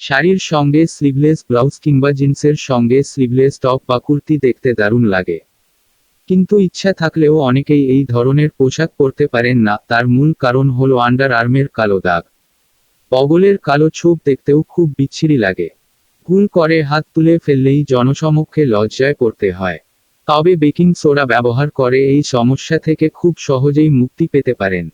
শাড়ির সঙ্গে sleeveless blouse কিংবা জিন্সের সঙ্গে স্লিভলেস টপ বা কুর্তি দেখতে দারুণ লাগে। কিন্তু ইচ্ছা থাকলেও অনেকেই এই ধরনের পোশাক পরতে পারেন না, তার মূল কারণ হলো আন্ডার আর্মের কালো দাগ। বগলের কালো ছোপ দেখতেও খুব বিচ্ছিরি লাগে। ভুল করে হাত তুলে ফেললেই জনসমক্ষে লজ্জায় পড়তে হয়। তবে বেকিং সোডা ব্যবহার করে এই সমস্যা থেকে খুব সহজেই মুক্তি পেতে পারেন।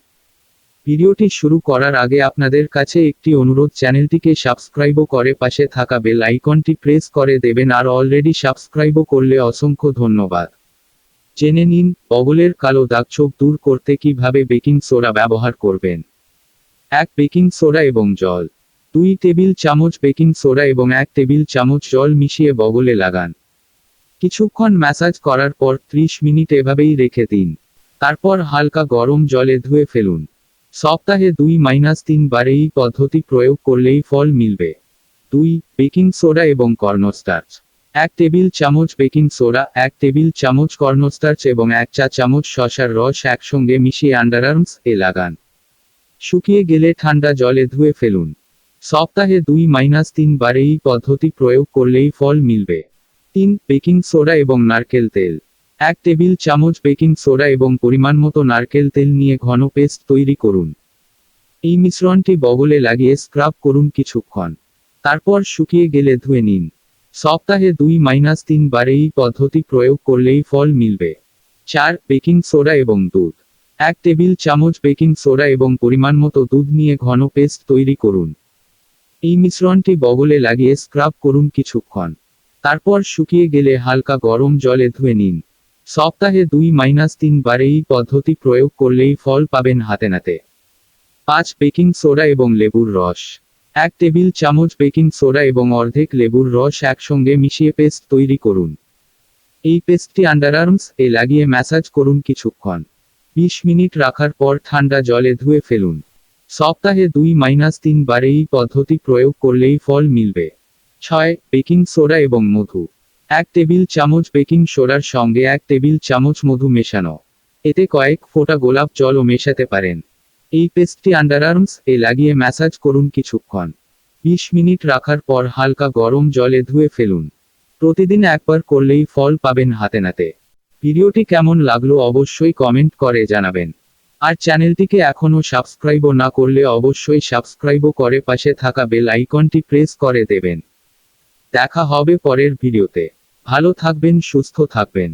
ভিডিওটি শুরু করার আগে আপনাদের কাছে একটি অনুরোধ, চ্যানেলটিকে সাবস্ক্রাইবও করে পাশে থাকা বেল আইকনটি প্রেস করে দেবেন, আর অলরেডি সাবস্ক্রাইবও করলে অসংখ্য ধন্যবাদ। জেনে নিন বগলের কালো দাগ ছোপ দূর করতে কিভাবে বেকিং সোডা ব্যবহার করবেন। 1 বেকিং সোডা এবং জল। 2 টেবিল চামচ বেকিং সোডা এবং 1 টেবিল চামচ জল মিশিয়ে বগলে লাগান। কিছুক্ষণ ম্যাসাজ করার পর 30 মিনিট এভাবেই রেখে দিন। তারপর হালকা গরম জলে ধুয়ে ফেলুন। সপ্তাহে 2-3 বার এই পদ্ধতি প্রয়োগ করলেই ফল মিলবে। 2 বেকিং সোডা এবং কর্নস্টার্চ। 1 টেবিল চামচ বেকিং সোডা, 1 টেবিল চামচ কর্নস্টার্চ এবং 1 চা চামচ শসার রস একসঙ্গে মিশিয়ে আন্ডারআর্মস এ লাগান। শুকিয়ে গেলে ঠান্ডা জলে ধুয়ে ফেলুন। সপ্তাহে 2-3 বার এই পদ্ধতি প্রয়োগ করলেই ফল মিলবে। 3 বেকিং সোডা এবং নারকেল তেল। 1 টেবিল চামচ বেকিং সোডা এবং পরিমাণমতো নারকেল তেল নিয়ে ঘন পেস্ট তৈরি করুন। এই মিশ্রণটি বগলে লাগিয়ে স্ক্রাব করুন কিছুক্ষণ। তারপর শুকিয়ে গেলে ধুয়ে নিন। সপ্তাহে 2-3 বার এই পদ্ধতি প্রয়োগ করলেই ফল মিলবে। 4 বেকিং সোডা এবং দুধ। 1 টেবিল চামচ বেকিং সোডা এবং পরিমাণমতো দুধ নিয়ে ঘন পেস্ট তৈরি করুন। এই মিশ্রণটি বগলে লাগিয়ে স্ক্রাব করুন কিছুক্ষণ। তারপর শুকিয়ে গেলে হালকা গরম জলে ধুয়ে নিন। সপ্তাহে 2-3 বার এই পদ্ধতি প্রয়োগ করলেই ফল পাবেন হাতে নাতে। 5 বেকিং সোডা এবং লেবুর রস। 1 টেবিল চামচ বেকিং সোডা এবং অর্ধেক লেবুর রস একসঙ্গে মিশিয়ে পেস্ট তৈরি করুন। এই পেস্টটি আন্ডারআর্মস এ লাগিয়ে ম্যাসাজ করুন কিছুক্ষণ। 20 মিনিট রাখার পর ঠান্ডা জলে ধুয়ে ফেলুন। সপ্তাহে 2-3 বার এই পদ্ধতি প্রয়োগ করলেই ফল মিলবে। 6 বেকিং সোডা এবং মধু। 1 টেবিল চামচ বেকিং সোডার সঙ্গে 1 টেবিল চামচ মধু মেশানো। এতে কয়েক ফোঁটা গোলাপ জলও মেশাতে পারেন। এই পেস্টটি আন্ডারআর্মস এ লাগিয়ে ম্যাসাজ করুন কিছুক্ষণ। 20 মিনিট রাখার পর হালকা গরম জলে ধুয়ে ফেলুন। প্রতিদিন একবার করলেই ফল পাবেন হাতে নাতে। ভিডিওটি কেমন লাগলো অবশ্যই কমেন্ট করে জানাবেন। আর চ্যানেলটিকে এখনও সাবস্ক্রাইবও না করলে অবশ্যই সাবস্ক্রাইবও করে পাশে থাকা বেল আইকনটি প্রেস করে দেবেন। দেখা হবে পরের ভিডিওতে। ভালো থাকবেন, সুস্থ থাকবেন।